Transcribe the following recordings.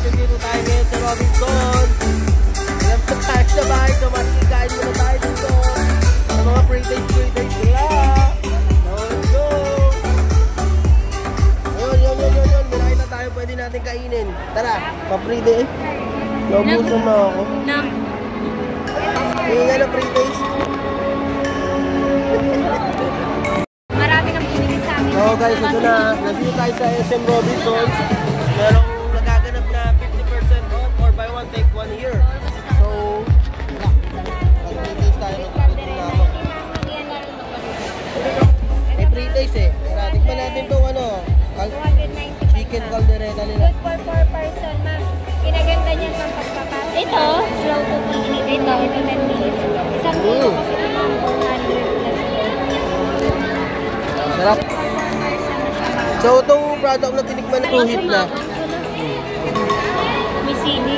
nandito tayo ngayon sa Robinson. Alam na tayo sa bahay, so makikikain muna tayo dito. Sa mga pre-dates nila. Let's go! Ayun. Minahin na tayo, pwede natin kainin. Tara, pa-pre-date. Naubusan na ako. Hindi nga na pre-dates. Marami nang binigay sa amin. So guys, ito na. Nandito tayo sa SM Robinson. Merong nagaganap na 50% off or buy one take one here. So, mag-pre-taste tayo ng kukutin na ako. May pre-taste eh. Tikman natin itong ano, chicken caldereta nila. Good for 4 person, ma'am. Kinaganda niyan ng pagpapasok. Ito, slow to minute. Ito 10 minutes. Isang kilo kasi naman 400 plus. Sarap. So, itong product na tinikman na tuhit na. May sili.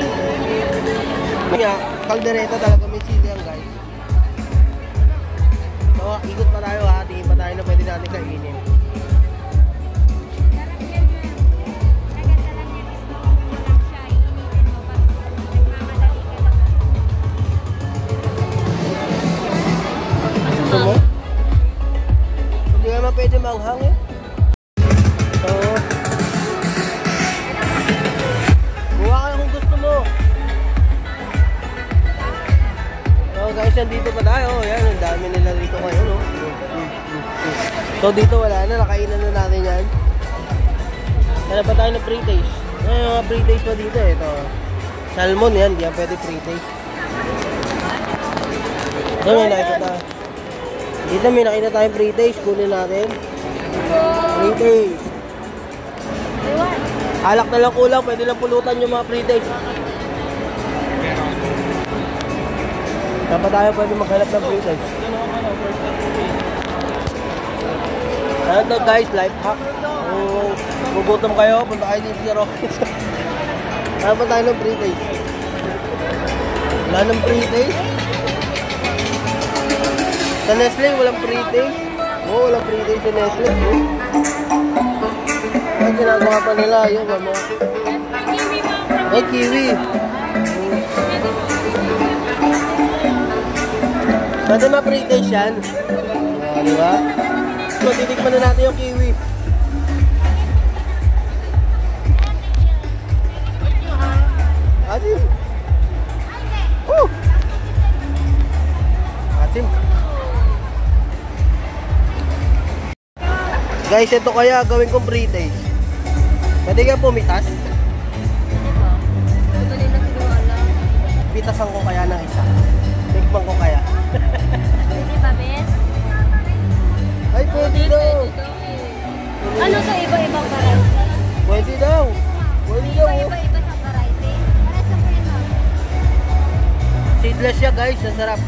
Kaya, caldereta talaga may sili yan, guys. So, ikot pa tayo ha. Tingin pa tayo na pwede natin kainin. Gusto mo? Hindi naman pwede manghang eh. So, buha ka kung gusto mo. So guys, nandito pa tayo. Yan, ang dami nila dito ngayon. Oh. So dito wala na, nakainan na natin yan. Kaya pa tayo ng pre-taste. May mga pre-taste pa dito eh. Ito. Salmon yan, di yan pwede pre-taste. So may nakita tayo. Dito may nakita tayong pre-taste. Kunin natin. Pre-taste. Alak na lang kulang, pwede lang pulutan yung mga pre-taste. Dapat tayo pwede maghanap ng pre-taste. Ano to guys, life hack. Kung gugutom kayo, punta kayo dito sa Robinson. Dapat tayo ng pre-taste. Wala ng pre-taste. Sa Nestle, walang pre-taste. Oo, walang pre-taste sa Nestle. Ang ginagawa pa nila, yun, ano. Ay, kiwi. Pwede ma-pre-taste yan. Diba? So, titikman na natin yung kiwi. Asim. Oh! Asim. Guys, ito kaya gawin kong pre-taste. Pwede ka pumitas? Pitasan ko kaya ng isa. Tikman ko kaya. Pwede ba, Ben? Ay, pwede daw. Ano sa iba-ibang variety? Pwede daw. Pwede daw. Iba-iba sa variety? Para sa pwede. Seedless siya guys, ang sarap.